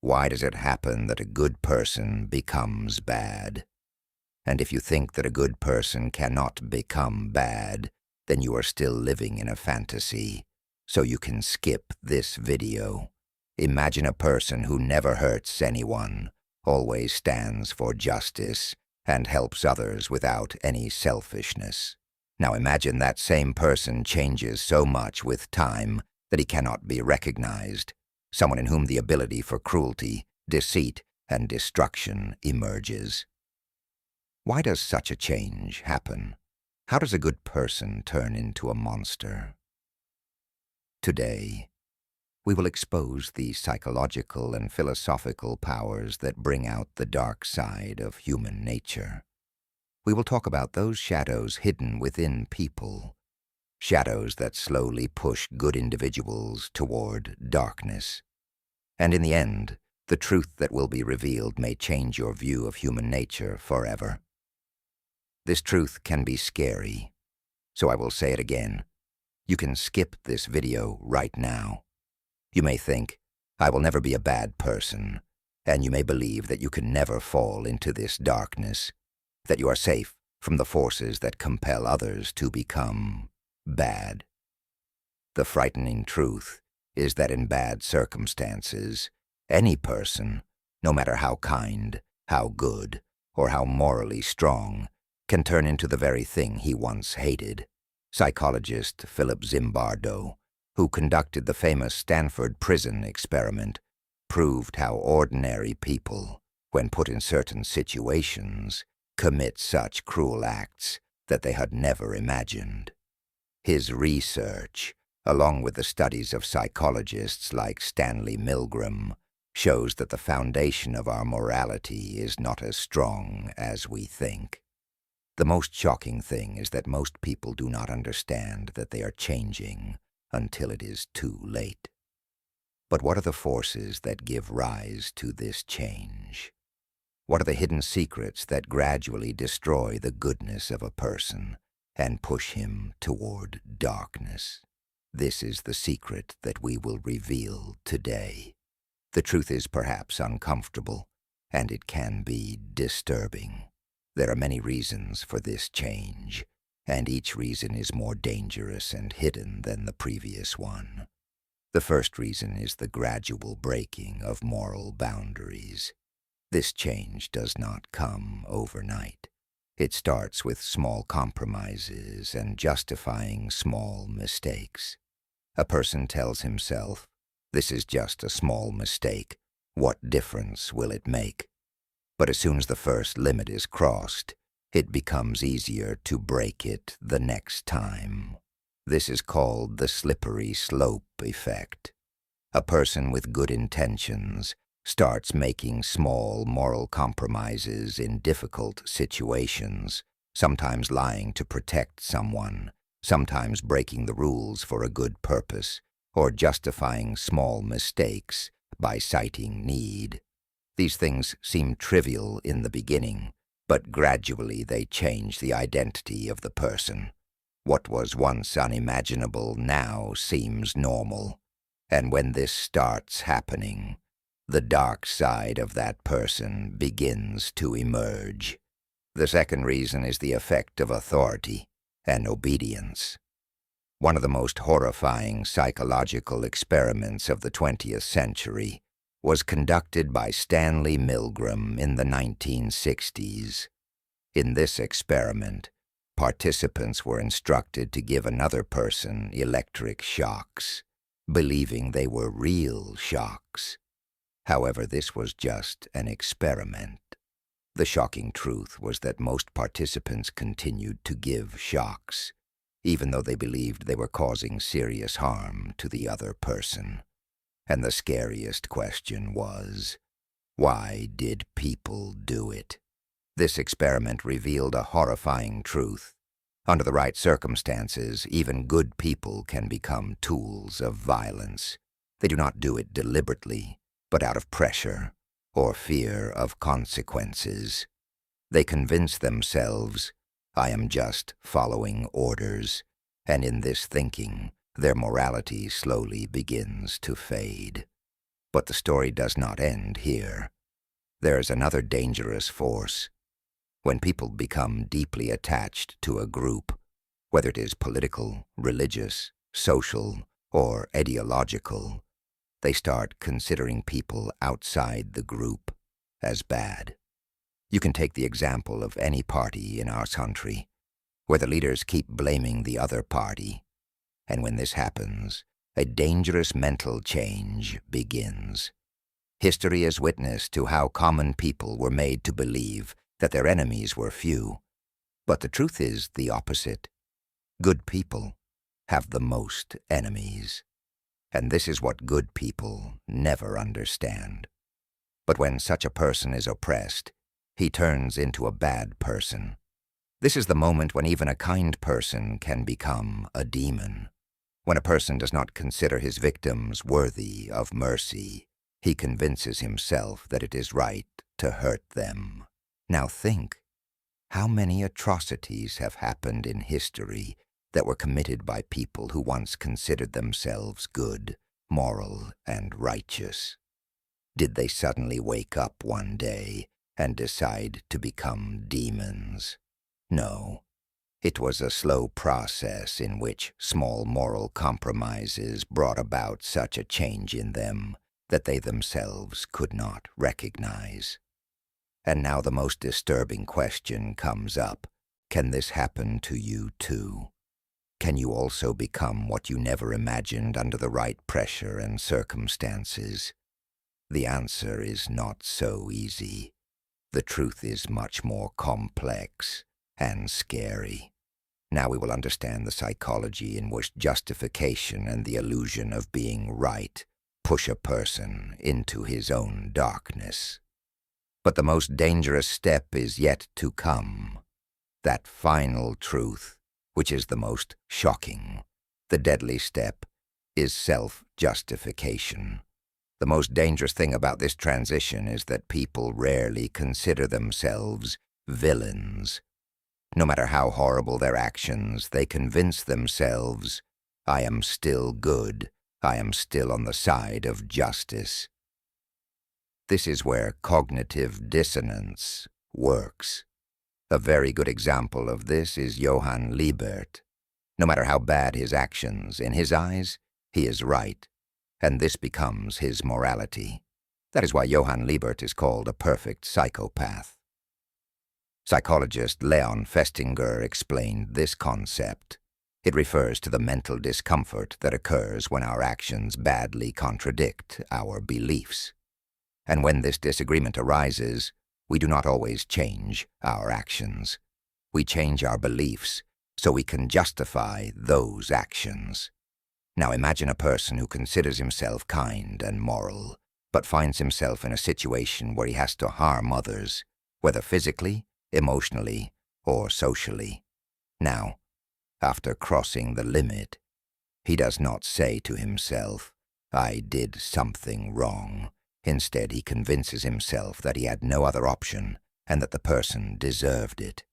Why does it happen that a good person becomes bad? And if you think that a good person cannot become bad, then you are still living in a fantasy. So you can skip this video. Imagine a person who never hurts anyone, always stands for justice, and helps others without any selfishness. Now imagine that same person changes so much with time that he cannot be recognized. Someone in whom the ability for cruelty, deceit, and destruction emerges. Why does such a change happen? How does a good person turn into a monster? Today, we will expose the psychological and philosophical powers that bring out the dark side of human nature. We will talk about those shadows hidden within people, shadows that slowly push good individuals toward darkness. And in the end, the truth that will be revealed may change your view of human nature forever. This truth can be scary, so I will say it again. You can skip this video right now. You may think, I will never be a bad person, and you may believe that you can never fall into this darkness, that you are safe from the forces that compel others to become bad. The frightening truth is that in bad circumstances, any person, no matter how kind, how good, or how morally strong, can turn into the very thing he once hated. Psychologist Philip Zimbardo, who conducted the famous Stanford prison experiment, proved how ordinary people, when put in certain situations, commit such cruel acts that they had never imagined. His research, along with the studies of psychologists like Stanley Milgram, shows that the foundation of our morality is not as strong as we think. The most shocking thing is that most people do not understand that they are changing until it is too late. But what are the forces that give rise to this change? What are the hidden secrets that gradually destroy the goodness of a person and push him toward darkness? This is the secret that we will reveal today. The truth is perhaps uncomfortable, and it can be disturbing. There are many reasons for this change, and each reason is more dangerous and hidden than the previous one. The first reason is the gradual breaking of moral boundaries. This change does not come overnight. It starts with small compromises and justifying small mistakes. A person tells himself, "This is just a small mistake. What difference will it make?" But as soon as the first limit is crossed, it becomes easier to break it the next time. This is called the slippery slope effect. A person with good intentions starts making small moral compromises in difficult situations, sometimes lying to protect someone, sometimes breaking the rules for a good purpose, or justifying small mistakes by citing need. These things seem trivial in the beginning, but gradually they change the identity of the person. What was once unimaginable now seems normal, and when this starts happening, the dark side of that person begins to emerge. The second reason is the effect of authority and obedience. One of the most horrifying psychological experiments of the 20th century was conducted by Stanley Milgram in the 1960s. In this experiment, participants were instructed to give another person electric shocks, believing they were real shocks. However, this was just an experiment. The shocking truth was that most participants continued to give shocks, even though they believed they were causing serious harm to the other person. And the scariest question was, why did people do it? This experiment revealed a horrifying truth. Under the right circumstances, even good people can become tools of violence. They do not do it deliberately, but out of pressure or fear of consequences. They convince themselves, I am just following orders, and in this thinking, their morality slowly begins to fade. But the story does not end here. There is another dangerous force. When people become deeply attached to a group, whether it is political, religious, social, or ideological, they start considering people outside the group as bad. You can take the example of any party in our country, where the leaders keep blaming the other party, and when this happens, a dangerous mental change begins. History is witness to how common people were made to believe that their enemies were few, but the truth is the opposite. Good people have the most enemies, and this is what good people never understand. But when such a person is oppressed, he turns into a bad person. This is the moment when even a kind person can become a demon. When a person does not consider his victims worthy of mercy, he convinces himself that it is right to hurt them. Now think, how many atrocities have happened in history that were committed by people who once considered themselves good, moral, and righteous? Did they suddenly wake up one day and decide to become demons? No. It was a slow process in which small moral compromises brought about such a change in them that they themselves could not recognize. And now the most disturbing question comes up. Can this happen to you too? Can you also become what you never imagined under the right pressure and circumstances? The answer is not so easy. The truth is much more complex and scary. Now we will understand the psychology in which justification and the illusion of being right push a person into his own darkness. But the most dangerous step is yet to come. That final truth, which is the most shocking, the deadly step, is self-justification. The most dangerous thing about this transition is that people rarely consider themselves villains. No matter how horrible their actions, they convince themselves, I am still good, I am still on the side of justice. This is where cognitive dissonance works. A very good example of this is Johann Liebert. No matter how bad his actions, in his eyes, he is right, and this becomes his morality. That is why Johann Liebert is called a perfect psychopath. Psychologist Leon Festinger explained this concept. It refers to the mental discomfort that occurs when our actions badly contradict our beliefs. And when this disagreement arises, we do not always change our actions. We change our beliefs so we can justify those actions. Now imagine a person who considers himself kind and moral, but finds himself in a situation where he has to harm others, whether physically, emotionally, or socially. Now, after crossing the limit, he does not say to himself, I did something wrong. Instead, he convinces himself that he had no other option and that the person deserved it.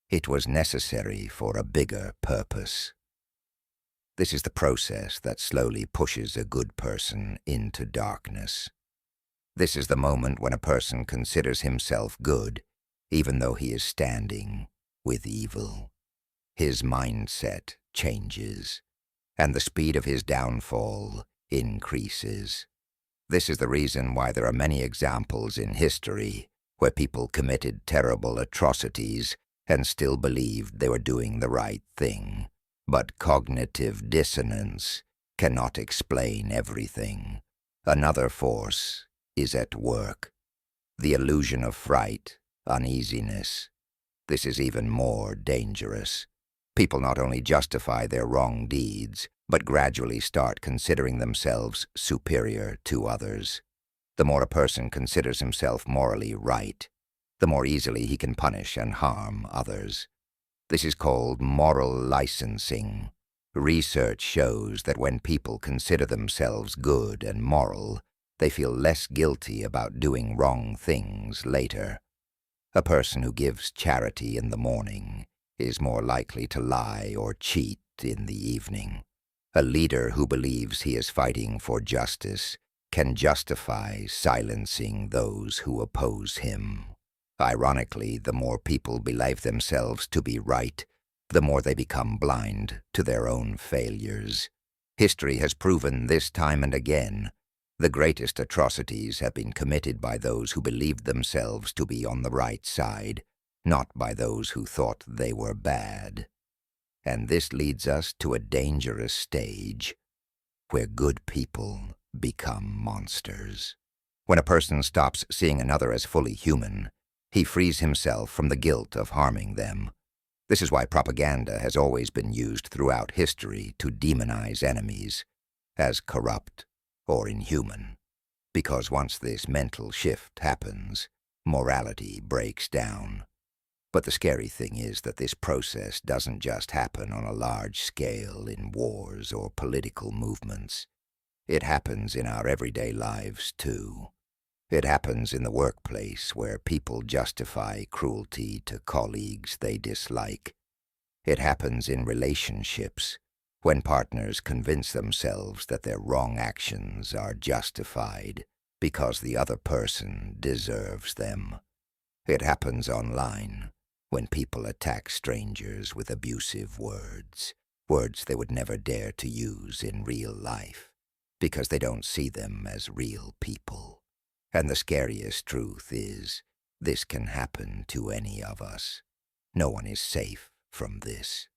It was necessary for a bigger purpose. This is the process that slowly pushes a good person into darkness. This is the moment when a person considers himself good, even though he is standing with evil. His mindset changes, and the speed of his downfall increases. This is the reason why there are many examples in history where people committed terrible atrocities and still believed they were doing the right thing. But cognitive dissonance cannot explain everything. Another force is at work. The illusion of fright, uneasiness. This is even more dangerous. People not only justify their wrong deeds, but gradually start considering themselves superior to others. The more a person considers himself morally right, the more easily he can punish and harm others. This is called moral licensing. Research shows that when people consider themselves good and moral, they feel less guilty about doing wrong things later. A person who gives charity in the morning is more likely to lie or cheat in the evening. A leader who believes he is fighting for justice can justify silencing those who oppose him. Ironically, the more people believe themselves to be right, the more they become blind to their own failures. History has proven this time and again. The greatest atrocities have been committed by those who believed themselves to be on the right side, not by those who thought they were bad. And this leads us to a dangerous stage where good people become monsters. When a person stops seeing another as fully human, he frees himself from the guilt of harming them. This is why propaganda has always been used throughout history to demonize enemies as corrupt or inhuman. Because once this mental shift happens, morality breaks down. But the scary thing is that this process doesn't just happen on a large scale in wars or political movements. It happens in our everyday lives, too. It happens in the workplace, where people justify cruelty to colleagues they dislike. It happens in relationships, when partners convince themselves that their wrong actions are justified because the other person deserves them. It happens online, when people attack strangers with abusive words they would never dare to use in real life, because they don't see them as real people. And the scariest truth is, this can happen to any of us. No one is safe from this.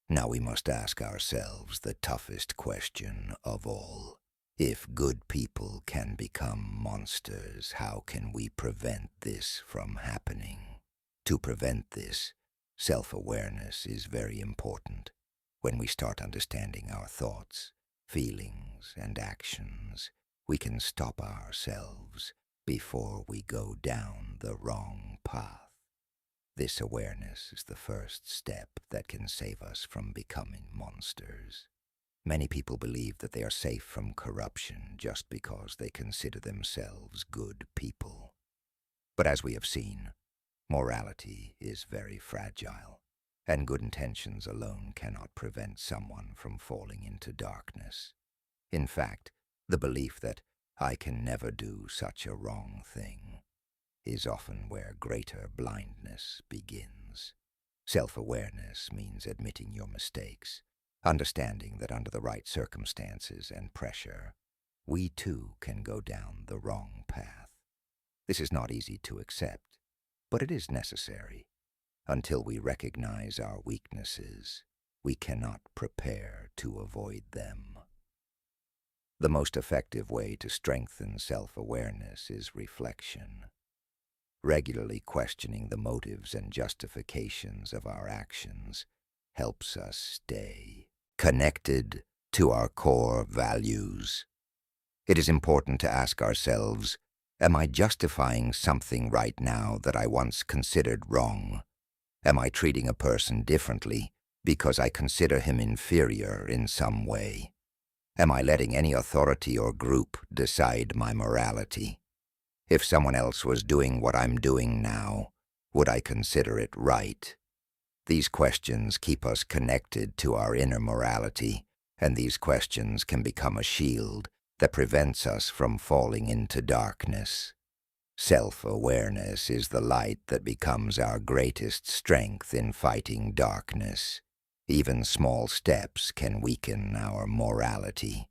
Now we must ask ourselves the toughest question of all. If good people can become monsters, how can we prevent this from happening? To prevent this, self-awareness is very important. When we start understanding our thoughts, feelings, and actions, we can stop ourselves before we go down the wrong path. This awareness is the first step that can save us from becoming monsters. Many people believe that they are safe from corruption just because they consider themselves good people. But as we have seen, morality is very fragile, and good intentions alone cannot prevent someone from falling into darkness. In fact, the belief that I can never do such a wrong thing is often where greater blindness begins. Self-awareness means admitting your mistakes, understanding that under the right circumstances and pressure, we too can go down the wrong path. This is not easy to accept, but it is necessary. Until we recognize our weaknesses, we cannot prepare to avoid them. The most effective way to strengthen self-awareness is reflection. Regularly questioning the motives and justifications of our actions helps us stay connected to our core values. It is important to ask ourselves, am I justifying something right now that I once considered wrong? Am I treating a person differently because I consider him inferior in some way? Am I letting any authority or group decide my morality? If someone else was doing what I'm doing now, would I consider it right? These questions keep us connected to our inner morality, and these questions can become a shield that prevents us from falling into darkness. Self-awareness is the light that becomes our greatest strength in fighting darkness. Even small steps can weaken our morality.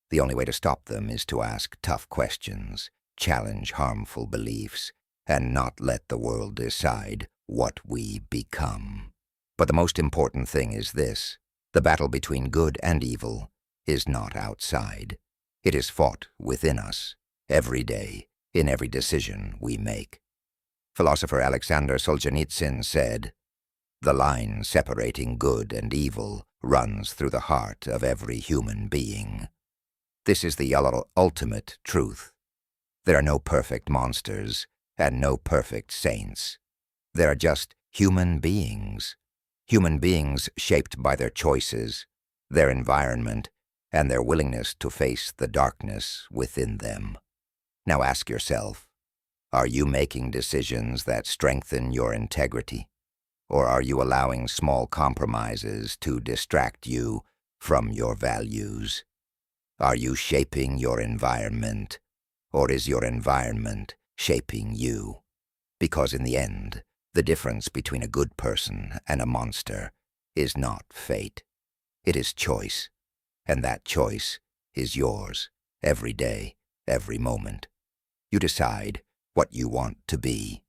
The only way to stop them is to ask tough questions, challenge harmful beliefs, and not let the world decide what we become. But the most important thing is this: the battle between good and evil is not outside. It is fought within us, every day, in every decision we make. Philosopher Alexander Solzhenitsyn said, "The line separating good and evil runs through the heart of every human being." This is the ultimate truth. There are no perfect monsters and no perfect saints. There are just human beings shaped by their choices, their environment, and their willingness to face the darkness within them. Now ask yourself, are you making decisions that strengthen your integrity? Or are you allowing small compromises to distract you from your values? Are you shaping your environment or is your environment shaping you? Because in the end, the difference between a good person and a monster is not fate. It is choice, and that choice is yours every day, every moment. You decide what you want to be.